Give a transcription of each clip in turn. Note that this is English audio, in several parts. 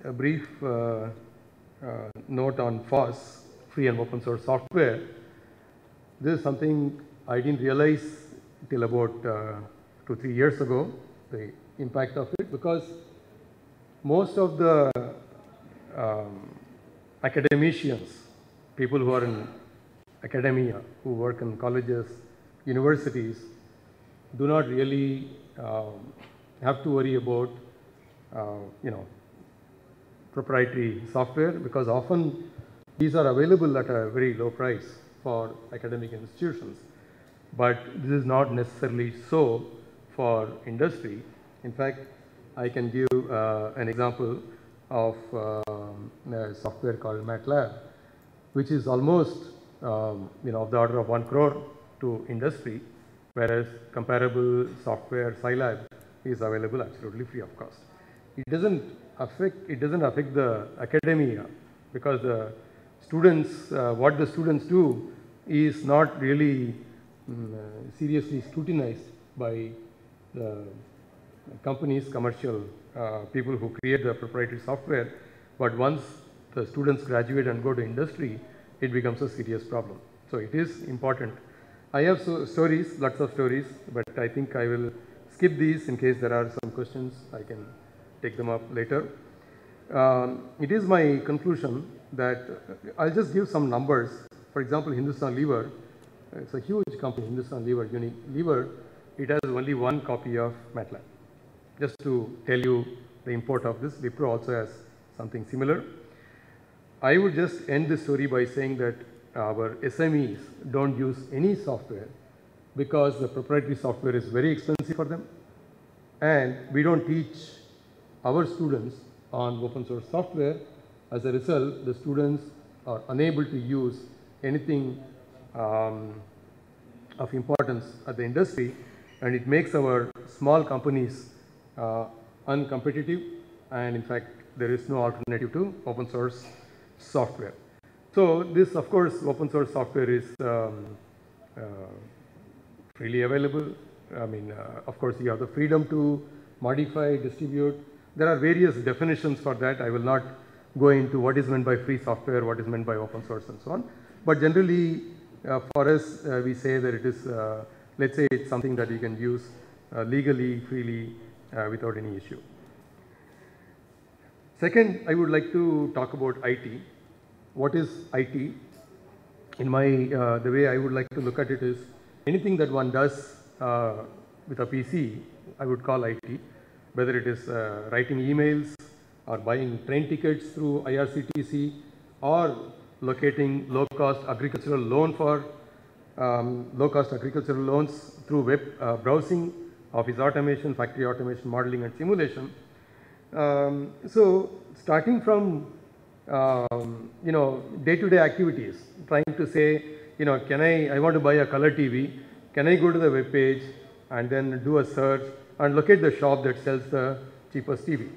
a brief note on FOSS, free and open source software. This is something I didn't realize till about 2-3 years ago, the impact of it, because most of the academicians, people who are in academia, who work in colleges, universities, do not really have to worry about proprietary software, because often these are available at a very low price for academic institutions. But this is not necessarily so for industry. In fact, I can give an example of a software called MATLAB, which is almost of the order of 1 crore to industry, whereas comparable software Scilab is available absolutely free of cost. It doesn't affect the academia, because the students, what the students do is not really seriously scrutinized by the companies, commercial people who create the proprietary software. But once the students graduate and go to industry, it becomes a serious problem. So it is important. I have stories, lots of stories, but I think I will skip these in case there are some questions. I can take them up later. It is my conclusion that I'll just give some numbers. For example, Hindustan Lever, it's a huge company, Hindustan Lever, Unilever, it has only 1 copy of MATLAB. Just to tell you the import of this, Wipro also has something similar. I would just end this story by saying that our SMEs don't use any software because the proprietary software is very expensive for them, and we don't teach our students on open source software. As a result, the students are unable to use anything of importance at the industry, and it makes our small companies uncompetitive, and in fact there is no alternative to open source software. So this, of course, open source software is freely available. I mean, of course, you have the freedom to modify, distribute. There are various definitions for that. I will not go into what is meant by free software, what is meant by open source, and so on. But generally, for us, we say that it is, let's say it's something that you can use legally, freely, without any issue. Second, I would like to talk about IT. What is IT? In my, the way I would like to look at it is, anything that one does with a PC, I would call IT, whether it is writing emails or buying train tickets through IRCTC, or locating low-cost agricultural loan for low-cost agricultural loans through web browsing, office automation, factory automation, modeling and simulation. So starting from day-to-day activities, trying to say, I want to buy a color TV, can I go to the web page and then do a search and locate the shop that sells the cheapest TV?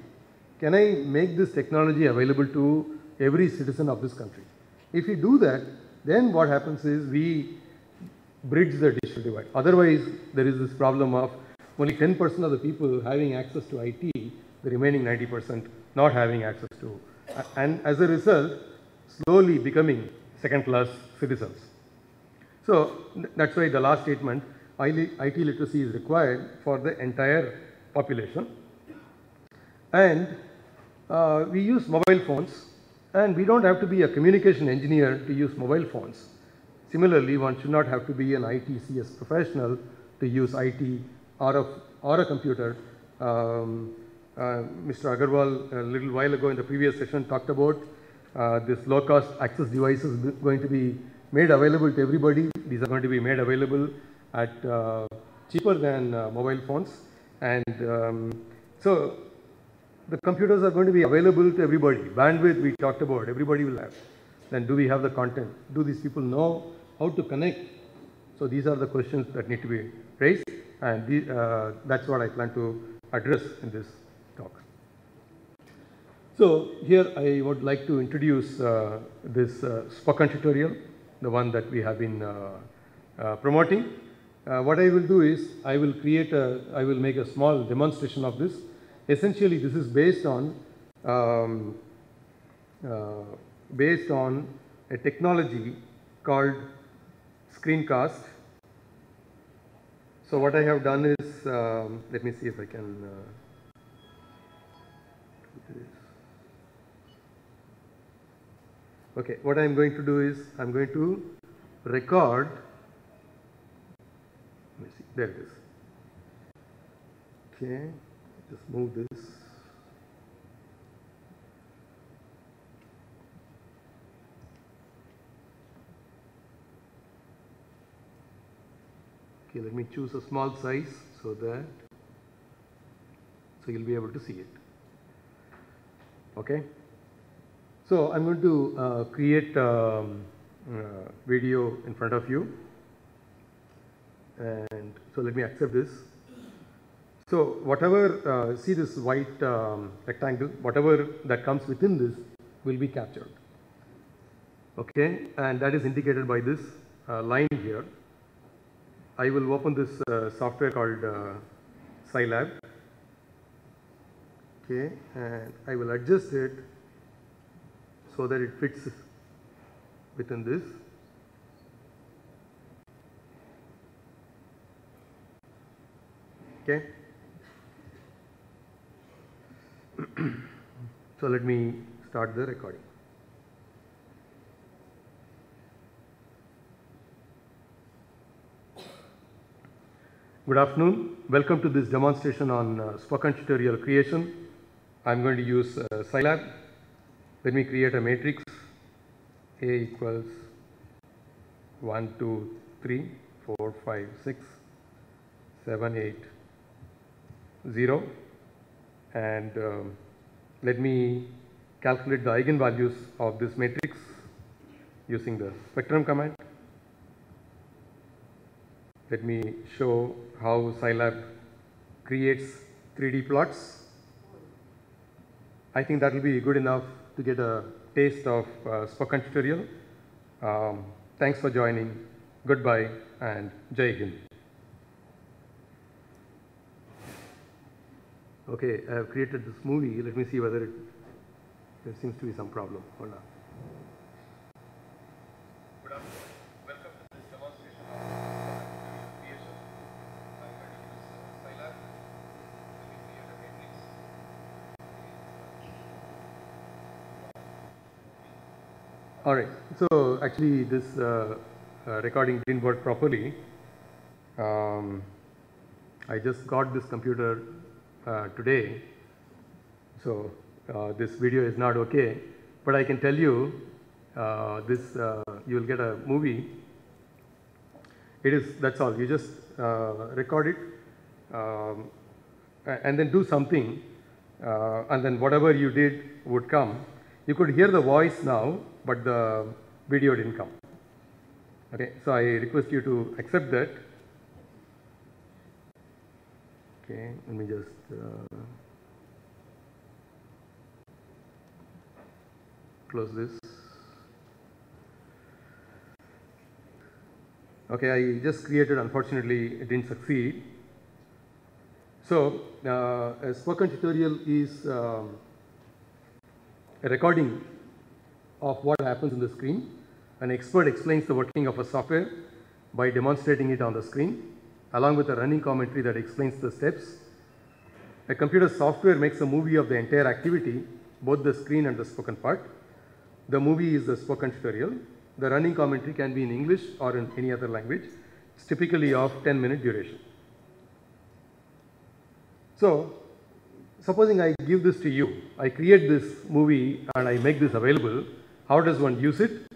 Can I make this technology available to every citizen of this country? If we do that, then what happens is we bridge the digital divide. Otherwise, there is this problem of only 10% of the people having access to IT, the remaining 90% not having access to, and as a result, slowly becoming second-class citizens. So that's why the last statement, IT literacy is required for the entire population. And we use mobile phones, and we don't have to be a communication engineer to use mobile phones. Similarly, one should not have to be an IT CS professional to use IT or a computer. Mr. Agarwal, a little while ago in the previous session, talked about this low-cost access devices going to be made available to everybody. These are going to be made available at cheaper than mobile phones. And so the computers are going to be available to everybody. Bandwidth we talked about, everybody will have. Then do we have the content? Do these people know how to connect? So these are the questions that need to be raised, and that's what I plan to address in this talk. So here I would like to introduce this spoken tutorial, the one that we have been promoting. What I will do is I will make a small demonstration of this. Essentially, this is based on um, based on a technology called screencast. So what I have done is, let me see if I can do this. Okay, what I am going to do is, I am going to record, let me see, there it is. Okay, just move this. Okay, let me choose a small size so you'll be able to see it. Okay. So I'm going to create video in front of you, and so let me accept this. So whatever, see this white rectangle, whatever that comes within this will be captured. Okay, and that is indicated by this line here. I will open this software called Scilab. Okay, and I will adjust it so that it fits within this. Okay. So let me start the recording. Good afternoon. Welcome to this demonstration on spoken tutorial creation. I'm going to use Scilab. Let me create a matrix. A equals 1, 2, 3, 4, 5, 6, 7, 8, 0. And let me calculate the eigenvalues of this matrix using the spectrum command. Let me show how Scilab creates 3D plots. I think that will be good enough to get a taste of spoken tutorial. Thanks for joining. Goodbye and Jai Hind. Okay, I have created this movie. Let me see whether there seems to be some problem or not. Good afternoon. Welcome to this demonstration of creation. I'm going to use Scilab. Let me create a matrix. All right. So actually, this recording didn't work properly. I just got this computer today, so this video is not okay. But I can tell you, you will get a movie. That's all. You just record it and then do something, and then whatever you did would come. You could hear the voice now, but the video didn't come. Okay, so I request you to accept that. Okay, let me just close this. Okay, I just created, unfortunately it didn't succeed. So a spoken tutorial is a recording of what happens on the screen. An expert explains the working of a software by demonstrating it on the screen, along with a running commentary that explains the steps. A computer software makes a movie of the entire activity, both the screen and the spoken part. The movie is the spoken tutorial. The running commentary can be in English or in any other language. It's typically of 10-minute duration. So, supposing I give this to you, I create this movie and I make this available. How does one use it?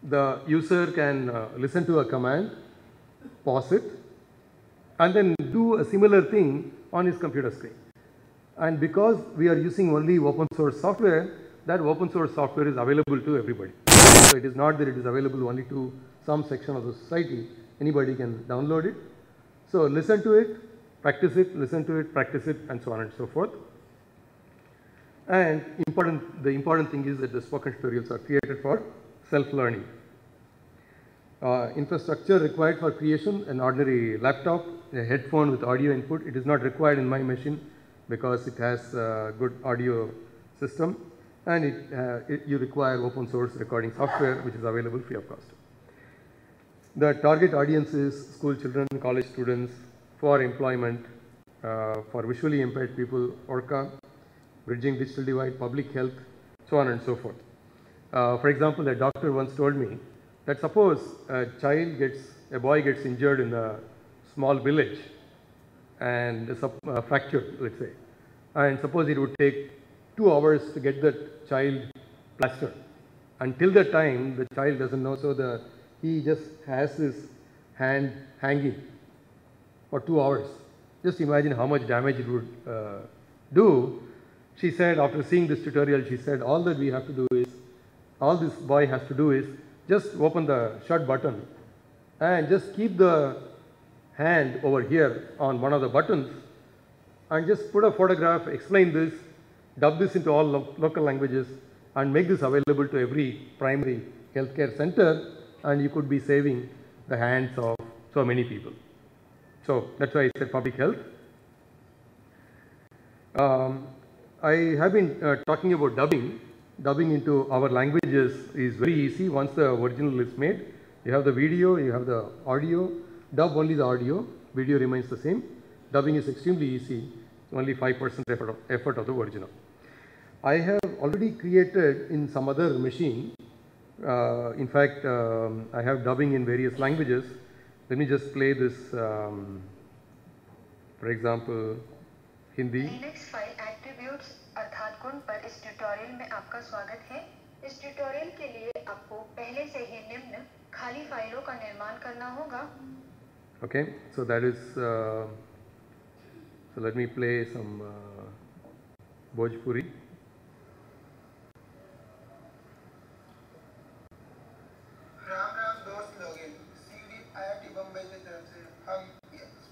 The user can listen to a command, pause it, and then do a similar thing on his computer screen. And because we are using only open source software, that open source software is available to everybody. So it is not that it is available only to some section of the society. Anybody can download it. So listen to it, practice it, listen to it, practice it, and so on and so forth. And the important thing is that the spoken tutorials are created for self-learning. Infrastructure required for creation: an ordinary laptop, a headphone with audio input. It is not required in my machine because it has a good audio system, and you require open source recording software which is available free of cost. The target audience is school children, college students, for employment, for visually impaired people, ORCA, bridging digital divide, public health, so on and so forth. For example, a doctor once told me that suppose a boy gets injured in a small village and fractured, let's say, and suppose it would take 2 hours to get that child plastered. Until that time, the child doesn't know, so he just has his hand hanging for 2 hours. Just imagine how much damage it would do. She said, after seeing this tutorial, she said, all that we have to do is, all this boy has to do is just open the shut button and just keep the hand over here on one of the buttons and just put a photograph, explain this, dub this into all local languages and make this available to every primary healthcare center, and you could be saving the hands of so many people. So that's why I said public health. I have been talking about dubbing. Dubbing into our languages is very easy once the original is made. You have the video, you have the audio, dub only the audio, video remains the same. Dubbing is extremely easy, only 5% effort of the original. I have already created in some other machine. In fact, I have dubbing in various languages. Let me just play this, for example, Hindi. Linux file attributes अर्थात गुण पर इस tutorial में आपका स्वागत है। इस tutorial के लिए आपको पहले से ही निम्न खाली फाइलों का निर्माण करना होगा। Okay, so that is, so let me play some Bhojpuri. Ram Ram दोस्त लोग, सीडी आईआईटी बम्बई की तरफ से हम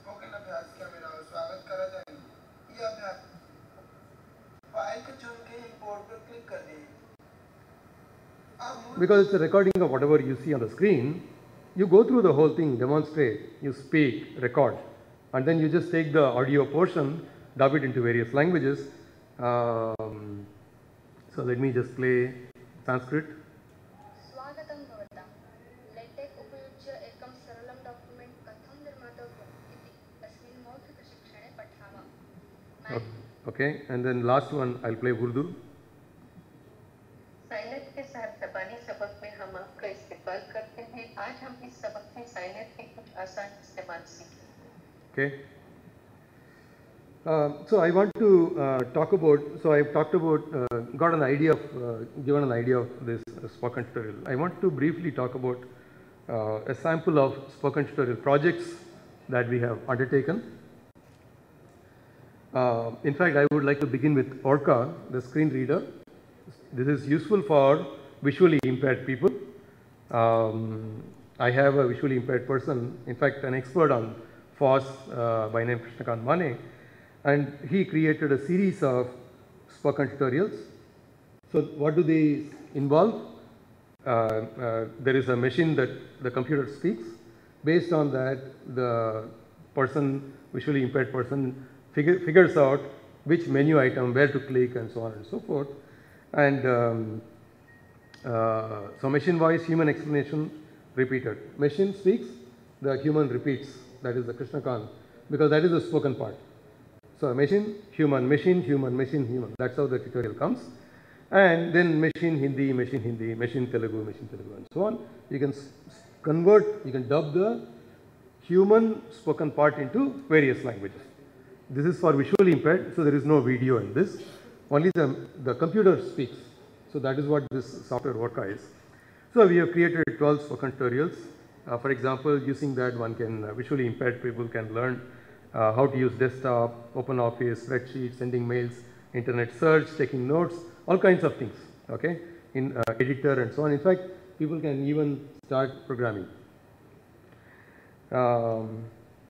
स्पोकन अभ्यास का मेरा स्वागत करते हैं। ये अभ्यास फाइल को चुन के इंपोर्ट पर क्लिक कर दें। Because it's a recording of whatever you see on the screen, you go through the whole thing, demonstrate, you speak, record, and then you just take the audio portion, dub it into various languages. So let me just play Sanskrit. स्वागतं भवतां। LaTeX उपयुज्य एकं सरलं document कथं निर्मातव्यम् इति अस्मिन् मौखिकशिक्षणे पठामः। Okay, and then last one I'll play Urdu. साइनेट के साथ जापानी सबक में हम आपका इस्तेमाल करते हैं। आज हम इस सबक में साइनेट के कुछ आसान इस्तेमाल सीखेंगे। Okay. So I want to talk about, so I've talked about, got an idea of, given an idea of this spoken tutorial. I want to briefly talk about a sample of spoken tutorial projects that we have undertaken. In fact, I would like to begin with Orca, the screen reader. This is useful for visually impaired people. I have a visually impaired person, in fact an expert on FOSS by name Kannan Mane, and he created a series of spoken tutorials. So what do they involve? There is a machine that the computer speaks. Based on that, the person, visually impaired person, figures out which menu item, where to click, and so on and so forth. And so machine voice, human explanation, repeated. Machine speaks, the human repeats. That is the Krishnakan, because that is the spoken part. So machine, human, machine, human, machine, human. That's how the tutorial comes. And then machine Hindi, machine Telugu, and so on. You can convert, you can dub the human spoken part into various languages. This is for visually impaired, so there is no video in this. Only the computer speaks. So that is what this software Orca is. So we have created 12 spoken tutorials. For example, using that one can, visually impaired people can learn how to use desktop, open office, spreadsheet, sending mails, internet search, taking notes, all kinds of things, okay, in editor and so on. In fact, people can even start programming.